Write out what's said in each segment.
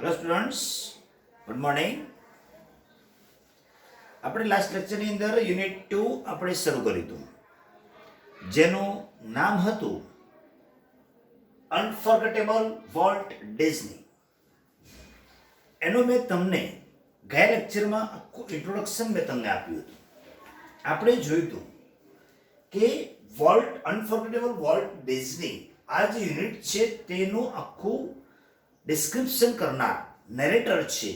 Hello students, good morning. આપણે last લેક્ચરની અંદર unit 2 આપણે શરૂ કર્યું હતું, જેનું નામ હતું અનફોર્ગેટેબલ વોલ્ટ ડિઝની. એનું મેં તમને ગયા લેક્ચરમાં આખું ઇન્ટ્રોડક્શન મેં તમને આપ્યું હતું. આપણે જોયું હતું કે અનફોર્ગેટેબલ વોલ્ટ ડિઝની આ જે યુનિટ છે તેનું આખું ડિસ્ક્રિપ્શન કરનાર નેરેટર છે,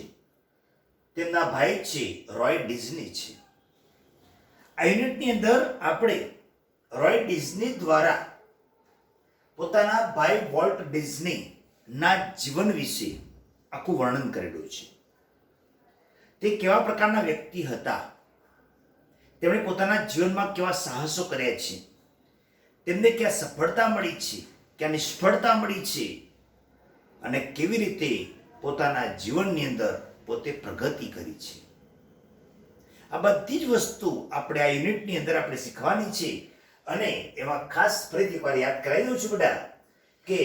તેમના ભાઈ છે રોય ડિઝની છે. આ યુનિટની અંદર આપણે રોય ડિઝની દ્વારા પોતાના ભાઈ વોલ્ટ ડિઝની ના જીવન વિશે આખું વર્ણન કરેલું છે. તે કેવા પ્રકારના વ્યક્તિ હતા, તેમણે પોતાના જીવનમાં કેવા સાહસો કર્યા છે, તેમને ક્યાં સફળતા મળી છે, ક્યાં નિષ્ફળતા મળી છે, અને કેવી રીતે પોતાના જીવનની અંદર પોતે પ્રગતિ કરી છે. આ બધી જ વસ્તુ આપણે આ યુનિટની અંદર આપણે શીખવાની છે. અને એમાં ખાસ ફરીથી એકવાર યાદ કરાવી દઉં છું બેટા કે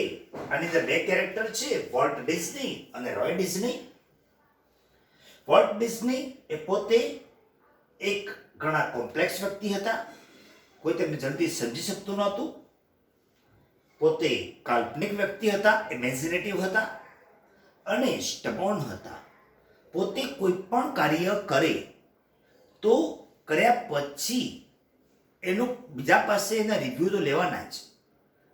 આની અંદર બે કેરેક્ટર છે, વોલ્ટ ડિઝની અને રોય ડિઝની. વોલ્ટ ડિઝની એ પોતે એક ઘણા કોમ્પ્લેક્સ વ્યક્તિ હતા. કોઈ તેમને જલ્દી સમજી શકતું નહોતું. પોતે કાલ્પનિક વ્યક્તિ હતા, ઇમેજિનેટિવ હતા અને સ્ટબોર્ન હતા. પોતે કોઈ પણ કાર્ય કરે તો કર્યા પછી એનું બીજા પાસે એના રિવ્યુ તો લેવાના જ,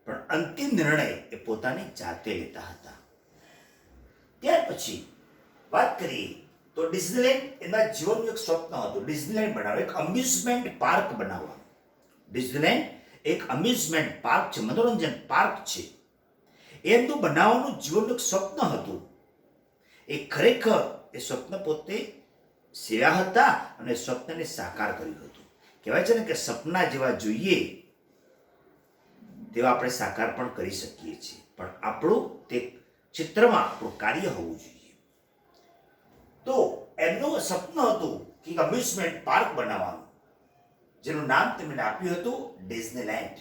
પણ અંતિમ નિર્ણય એ પોતાની જાતે લેતા હતા. ત્યાર પછી વાત કરીએ તો ડિઝનીલેન્ડ એના જીવનનું એક સ્વપ્ન હતું, ડિઝનીલેન્ડ બનાવવાનું, એક અમ્યુઝમેન્ટ પાર્ક બનાવવાનું. ડિઝનીલેન્ડ એક અમ્યુઝમેન્ટ પાર્ક છે, મનોરંજન પાર્ક છે. એમનું બનાવવાનું જીવનનું એક સ્વપ્ન હતું. એ ખરેખર એ સ્વપ્ન પોતે સેવ્યા હતા અને સ્વપ્નને સાકાર કર્યું હતું. કહેવાય છે ને કે સપના જેવા જોઈએ તેવા આપણે સાકાર પણ કરી શકીએ છીએ, પણ આપણું તે ચિત્રમાં આપણું કાર્ય હોવું જોઈએ. તો એમનું સપનું હતું કે અમ્યુઝમેન્ટ પાર્ક બનાવવાનું, જેનું નામ તેમણે આપ્યું હતું ડિઝનીલેન્ડ.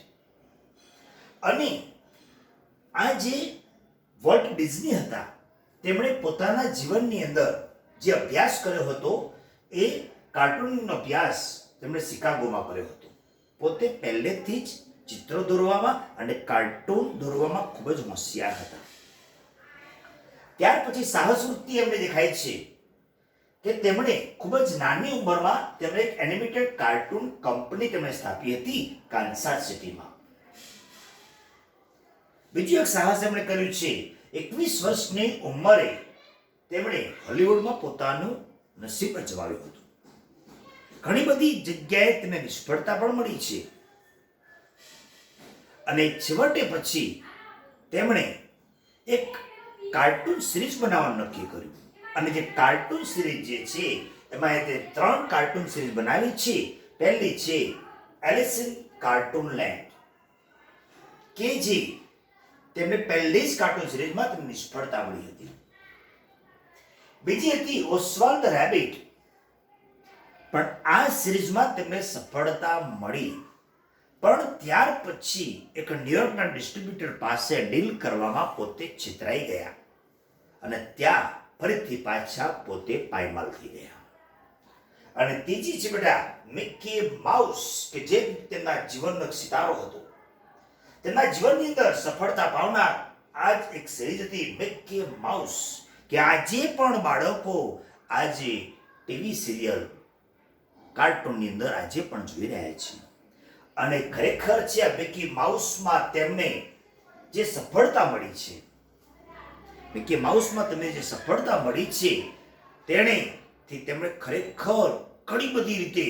અને આ જે વોલ્ટ ડિઝની હતા, તેમણે પોતાના જીવનની અંદર જે અભ્યાસ કર્યો હતો એ કાર્ટૂનનો અભ્યાસ તેમણે શિકાગોમાં કર્યો હતો. પોતે પહેલેથી જ ચિત્રો દોરવામાં અને કાર્ટૂન દોરવામાં ખૂબ જ હોશિયાર હતા. ત્યાર પછી સાહસ વૃત્તિ એમને દેખાય છે કે તેમણે ખૂબ જ નાની ઉંમરમાં તેમણે એક એનિમેટેડ કાર્ટૂન કંપની તેમણે સ્થાપી હતી કાન્સાસ સિટીમાં. બીજું એક સાહસ એમણે કર્યું છે, 21 વર્ષની ઉંમરે તેમણે હોલિવૂડમાં પોતાનું નસીબ અજમાવ્યું હતું. ઘણી બધી જગ્યાએ તેને નિષ્ફળતા પણ મળી છે અને છેવટે પછી તેમણે એક કાર્ટૂન સિરીઝ બનાવવાનું નક્કી કર્યું. અને જે કાર્ટૂન સિરીઝ જે છે એમાં તે 3 કાર્ટૂન સિરીઝ બનાવી છે. પહેલી છે એલિસ ઇન કાર્ટૂનલેન્ડ, કે જે તેમને પહેલી જ કાર્ટૂન સિરીઝમાં તેમને નિષ્ફળતા મળી હતી. બીજી હતી ઓસ્વાલ્ડ ધ રેબિટ, પણ આ સિરીઝમાં તેમને સફળતા મળી, પણ ત્યાર પછી એક ન્યુયોર્કના ડિસ્ટ્રીબ્યુટર પાસે ડીલ કરવામાં પોતે છેતરાઈ ગયા અને ત્યાં ફરીથી પાછા પોતે પાયમાલ થઈ ગયા. અને ત્રીજી છે બેટા મિકી માઉસ, કે જે તેમના જીવનનો એક સિતારો હતો. તેમના જીવનની અંદર સફળતા પાવનાર આ જ એક સિરીઝ હતી મિકી માઉસ, કે આજે પણ બાળકો આજે ટીવી સિરિયલ કાર્ટૂનની અંદર આજે પણ જોઈ રહ્યા છે. અને ખરેખર છે આ મિકી માઉસમાં તેમને જે સફળતા મળી છે, મિકી માઉસમાં તેમને જે સફળતા મળી છે તેમણે ખરેખર ઘણી બધી રીતે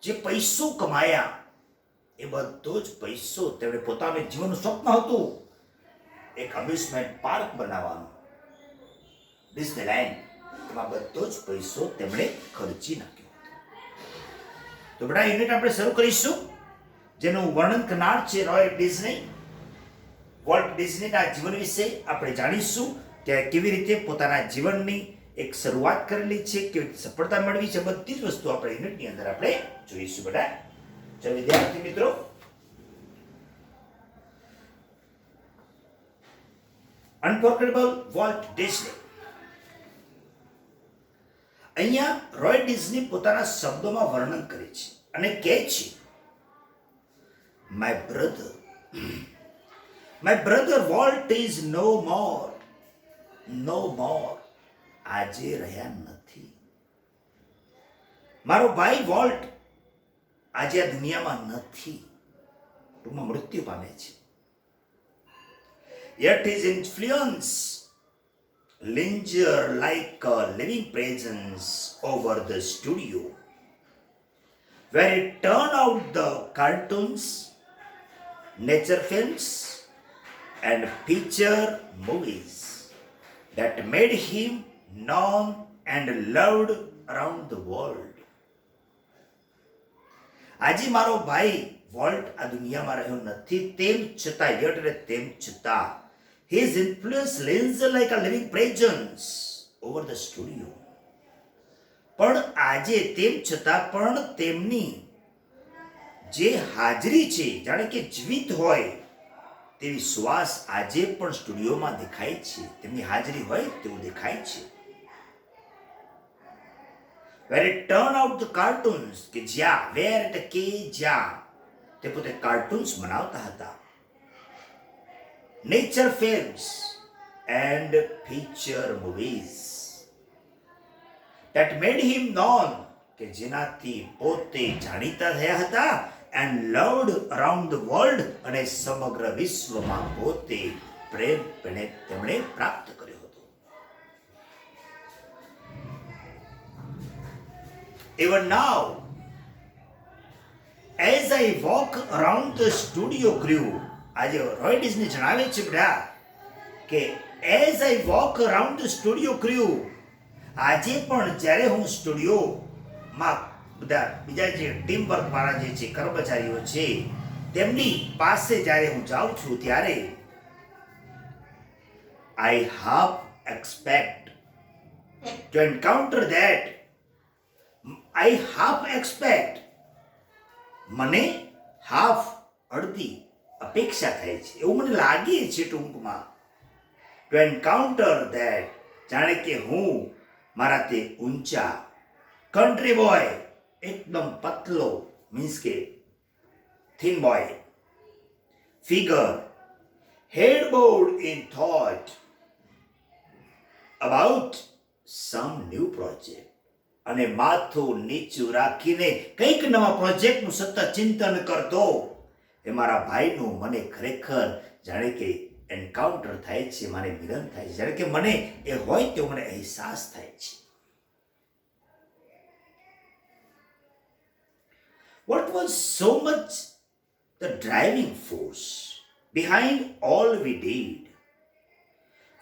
જે પૈસો કમાયા એ બધો જ પૈસો તેમણે પોતાનું જીવનનું સ્વપ્ન હતું એક અમ્યુઝમેન્ટ પાર્ક બનાવવાનું, ડિઝનીલેન્ડ, એમાં બધો જ પૈસો તેમણે ખર્ચી નાખ્યો. તો બેટા યુનિટ આપણે શરૂ કરીશું, જેનું વર્ણન કરનાર છે રોય ડિઝની. વોલ્ટ ડિઝનીના જીવન વિશે આપણે જાણીશું કે કેવી રીતે પોતાના જીવનની એક શરૂઆત કરેલી છે, કેવી રીતે સફળતા મેળવી છે, બધી જ વસ્તુ આપણે યુનિટની અંદર આપણે જોઈશું બેટા. ચાલો વિદ્યાર્થી મિત્રો, અનફોર્ગેટેબલ વોલ્ટ ડિઝની. અહીંયા રોય ડિઝની પોતાના શબ્દોમાં વર્ણન કરે છે અને કહે છે, my brother Walt is no more. આજે રહ્યા નથી. મારો ભાઈ વોલ્ટ આજે આ દુનિયામાં નથી, ટૂંકમાં મૃત્યુ પામે છે. Yet his influence linger like a living presence over the studio, where it turned out the cartoons, nature films, and feature movies that made him known and loved around the world. આજે મારો ભાઈ volt આ દુનિયામાં રહ્યો નથી, તેમ છતાં તેમ છતાં his influence lives like a living presence over the studio. પણ આજે તેમ છતાં પણ તેમની જે હાજરી છે જાણે કે જીવિત હોય તેવી શ્વાસ આજે પણ સ્ટુડિયોમાં દેખાય છે. તેમની હાજરી હોય તેવું દેખાય છે. where it turn out the cartoons, કે જ્યાં where એટલે કે જ્યાં તે પોતે કાર્ટૂન્સ બનાવતા હતા, nature films and feature movies that made him known, કે જેનાથી પોતે જાણીતા થયા હતા, and loved around the world, અને સમગ્ર વિશ્વમાં પોતે પ્રેમ તેમણે પ્રાપ્ત કર્યો હતો. Even now, as I walk around the studio crew, આજે રોય ડિઝની જણાવે છે બધા કે as I walk around the studio crew, આજે પણ જ્યારે હું સ્ટુડિયોમાં બધા બીજા જે ટીમ વર્ક વાળા જે છે કર્મચારીઓ છે તેમની પાસે જ્યારે હું જાઉં છું ત્યારે I half expect to encounter that. I half expect, મને હાફ અડધી અપેક્ષા થાય છે, એવું મને લાગે છે ટૂંકમાં, ટુ એન્કાઉન્ટર ધેટ, જાણે કે હું મારા તે ઊંચા કન્ટ્રી બોય, એકદમ પતલો મીન્સ કે thin boy figure, headboard in thought about some new project, અને માથું નીચું રાખીને કંઈક નવા પ્રોજેક્ટનું સતત ચિંતન કરતો એ મારા ભાઈનું મને ખરેખર જાણે કે એન્કાઉન્ટર થાય છે, મને મિલન થાય છે, જાણે કે મને એ હોય તેવો મને અહેસાસ થાય છે. What was so much the driving force behind all we did,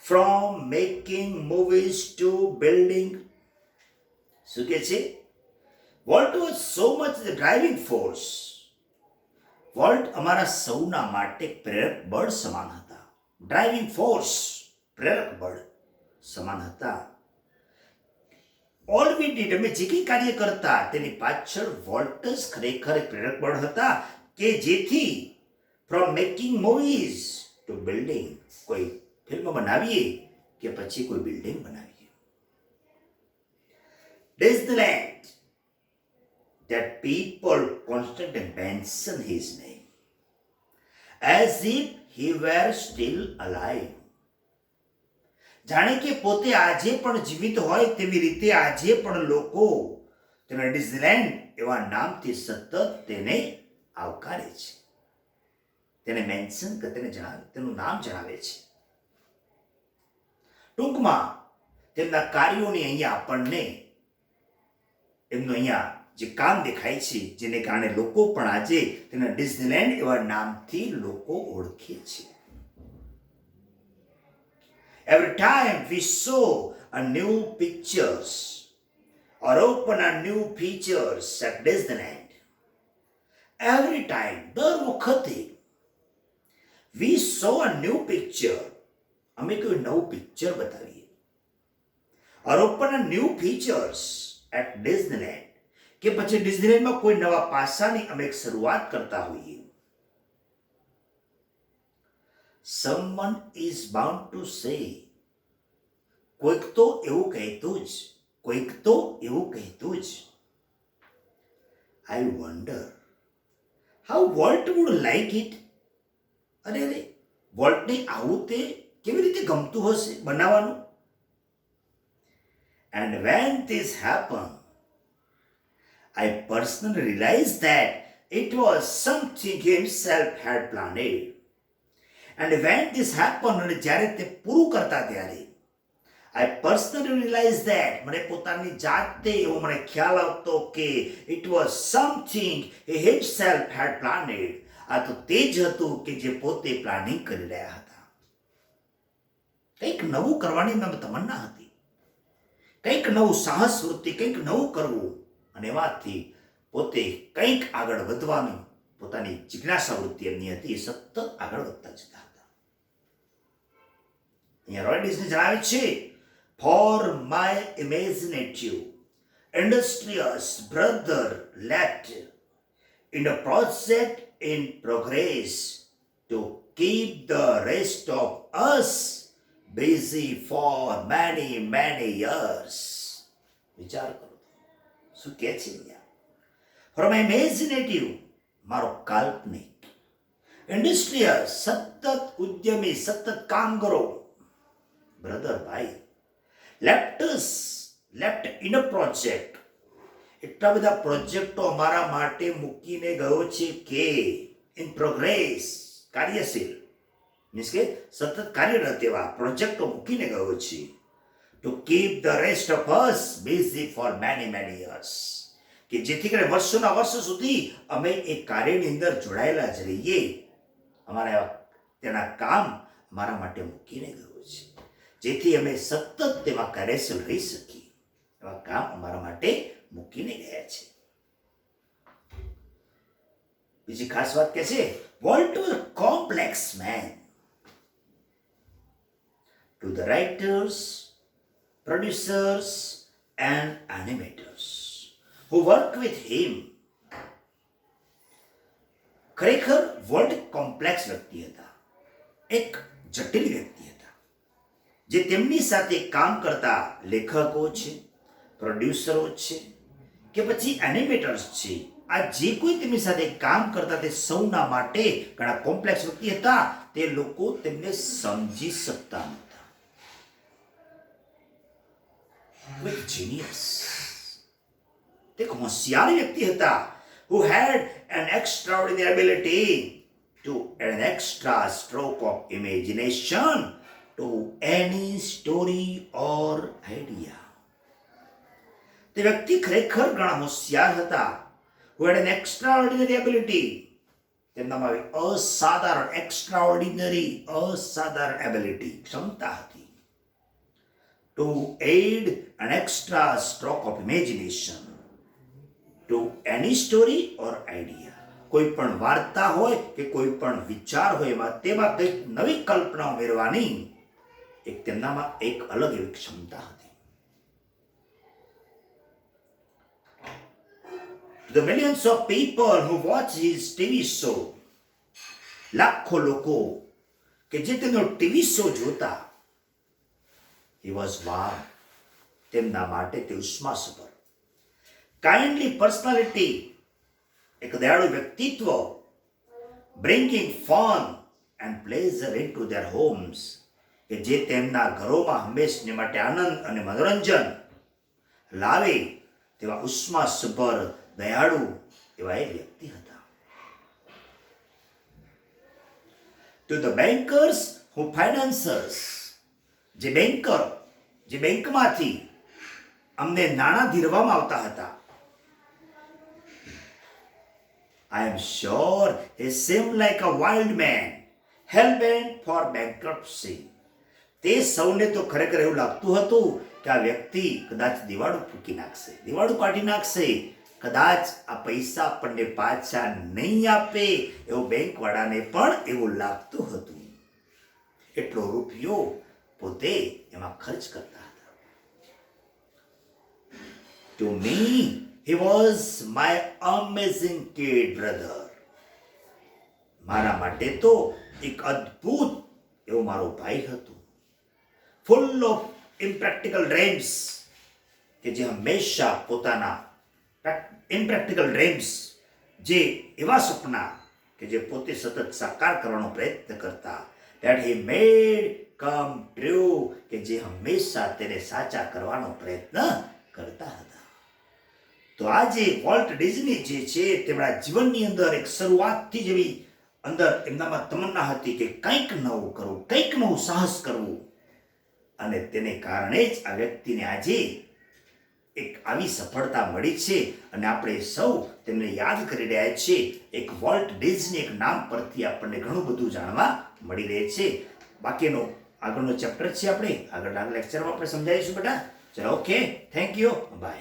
from making movies to building? શું કે છે? What was so much the driving force? Volt અમારા સૌના માટે પ્રેરક બળ સમાન હતા. ડ્રાઇવિંગ ફોર્સ, પ્રેરક બળ સમાન હતા. ઓલ વી ડીડ, અમે જે કંઈ કાર્ય કરતા તેની પાછળ વોલ્ટ જ ખરેખર પ્રેરક બળ હતા, કે જેથી from making movies to building, કોઈ ફિલ્મ બનાવીએ કે પછી કોઈ બિલ્ડિંગ બનાવીએ. Disneyland, that people constantly mention his name as if he were still alive. જાણે કે પોતે આજે પણ જીવિત હોય તેવી રીતે આજે પણ લોકો તેના ડિઝનીલેન્ડ એવા નામથી સતત તેને આવકારે છે, તેને મેન્શન કે તેને જણાવે, તેનું નામ જણાવે છે. ટૂંકમાં તેમના કાર્યોની અહીંયા આપણને એમનું અહીંયા જે કામ દેખાય છે, જેને કારણે લોકો પણ આજે તેના ડિઝનીલેન્ડ એવા નામથી લોકો ઓળખે છે. Every time we saw a new pictures or open a new features at Disneyland, every time, દર વખતે we saw a new picture, અમે કોઈ નવું પિક્ચર બતાવીએ, or open a new features at Disneyland, કે પછી ડિઝનીલેન્ડમાં કોઈ નવા પાસાની અમે એક શરૂઆત કરતા હોઈએ. someone is bound to say, કોઈક તો એવું કહેતું જ, કોઈક તો એવું કહેતું જ. I wonder how Walt would like it. અરે અરે, વોલ્ટને આવું તે કેવી રીતે ગમતું હશે બનાવવાનું. And when this happened, I personally realized that it was something he himself had planned. And when this happened, અને જ્યારે તે પૂરું કરતા ત્યારે I personally realized that મને પોતાની જાતે એવો મને ખ્યાલ આવતો કે it was something he himself had planned. આ તો તે જ હતું કે જે પોતે પ્લાનિંગ કરી રહ્યા હતા. કંઈક નવું કરવાની એમાં તમન્ના હતી, કંઈક નવું સાહસ વૃત્તિ, કંઈક નવું કરવું, અને એમાંથી પોતે કંઈક આગળ વધવાની પોતાની જિજ્ઞાસા વૃત્તિ એમની હતી. એ સતત આગળ વધતા જતા હતા. અહીંયા રોય ડિઝની જણાવે છે, For my imaginative, industrious brother left in a project in progress to keep the rest of us busy for many, many years. વિચાર કરો શું કહે છે અહીંયા. For my imaginative, મારો કાલ્પનિક, industrious સતત ઉદ્યમી, સતત કામ કરો, બ્રધર ભાઈ, left in a project, એટલા બધા પ્રોજેક્ટો અમારા માટે મૂકીને ગયો છે કે ઇન પ્રોગ્રેસ, કાર્યશીલ, મીન્સ કે સતત કાર્યરત એવા પ્રોજેક્ટો મૂકીને ગયો છે. To keep the rest of us busy for many many years, કે જેથી કરીને વર્ષોના વર્ષો સુધી અમે એ કાર્યની અંદર જોડાયેલા જ રહીએ. અમારા તેના કામ અમારા માટે મૂકીને ગયો છે, જેથી અમે સતત તેમાં કાર્યશીલ રહી શકીએ. એવા કામ અમારા માટે મૂકીને ગયા છે. બીજી ખાસ વાત કે છે, Walt was a complex man. To the writers, producers and animators who work with him, ખરેખર વોલ્ટ કોમ્પ્લેક્સ વ્યક્તિ હતા, એક જટિલ વ્યક્તિ હતા. જે તેમની સાથે કામ કરતા લેખકો છે, પ્રોડ્યુસરો છે કે પછી એનિમેટર્સ છે, આ જે કોઈ તેમની સાથે કામ કરતા તે સૌના માટે ઘણા કોમ્પ્લેક્સ વ્યક્તિ હતા. તે લોકો તેમને સમજી શકતા નહોતા. જીનિયસ, તે એક હોશિયાર વ્યક્તિ હતા. who had an extraordinary ability to an extra stroke of imagination to any story or idea. તે વ્યક્તિ ખરેખર ઘણા હોશિયાર હતા. who had an extraordinary ability, તેમનામાં અસાધારણ, એક્સ્ટ્રાઓર્ડિનરી, અસાધારણ એબિલિટી, ક્ષમતા હતી. to aid an extra stroke of imagination to any story or idea. કોઈ પણ વાર્તા હોય કે કોઈ પણ વિચાર હોય એમાં તેમાં કંઈક નવી કલ્પના ઉમેરવાની એક તેમનામાં એક અલગ એવી ક્ષમતા હતી. The millions of people who watch his TV show, લાખો લોકો કે જે તેનો ટીવી શો જોતા, he was warm, તેમના માટે તે ઉષ્માસભર. kindly personality, એક દયાળુ વ્યક્તિત્વ, bringing fun and pleasure into their homes, કે જે તેમના ઘરોમાં હંમેશને માટે આનંદ અને મનોરંજન લાવે તેવા ઉષ્માસભર, દયાળુ એવા એ વ્યક્તિ હતા. To the bankers who financiers, જે બેન્કર, જે બેંકમાંથી અમને નાણાં ધીરવામાં આવતા હતા, I am sure he seemed like a wild man, hell-bent for bankruptcy. તે સૌને તો ખરેખર એવું લાગતું હતું કે આ વ્યક્તિ કદાચ દિવાળું ફૂંકી નાખશે, દિવાળું કાઢી નાખશે, કદાચ આ પૈસા આપણને પાછા નહીં આપે, એવું બેંકવાળાને પણ એવું લાગતું હતું. એટલો રૂપિયો પોતે એમાં ખર્ચ કરતા હતા. To me, he was my amazing kid brother. મારા માટે તો એક અદ્ભુત એવો મારો ભાઈ હતો, ફૂલ ઓફ ઇમ્પ્રેક્ટિકલ ડ્રીમ્સ, કે જે હંમેશા પોતાના ઇમ્પ્રેક્ટિકલ ડ્રીમ્સ, જે એવા સપના કે જે પોતે સતત સાકાર કરવાનો પ્રયત્ન કરતા, that he made come true, કે જે હંમેશા તેને સાચા કરવાનો પ્રયત્ન કરતા હતા. તો આજે વોલ્ટ ડિઝની જે છે તેમના જીવનની અંદર એક શરૂઆતથી જ એવી અંદર એમનામાં તમન્ના હતી કે કંઈક નવું કરવું, કંઈક નવું સાહસ કરવું, અને તેને કારણે જ આ વ્યક્તિને આજે એક આવી સફળતા મળી છે. અને આપણે સૌ તેમને યાદ કરી રહ્યા છીએ. એક વોલ્ટ ડિઝની એક નામ પરથી આપણને ઘણું બધું જાણવા મળી રહે છે. બાકીનો આગળનો ચેપ્ટર છે, આપણે આગળના લેક્ચરમાં આપણે સમજાવીશું બેટા. ચલો, ઓકે, થેન્ક યુ, બાય.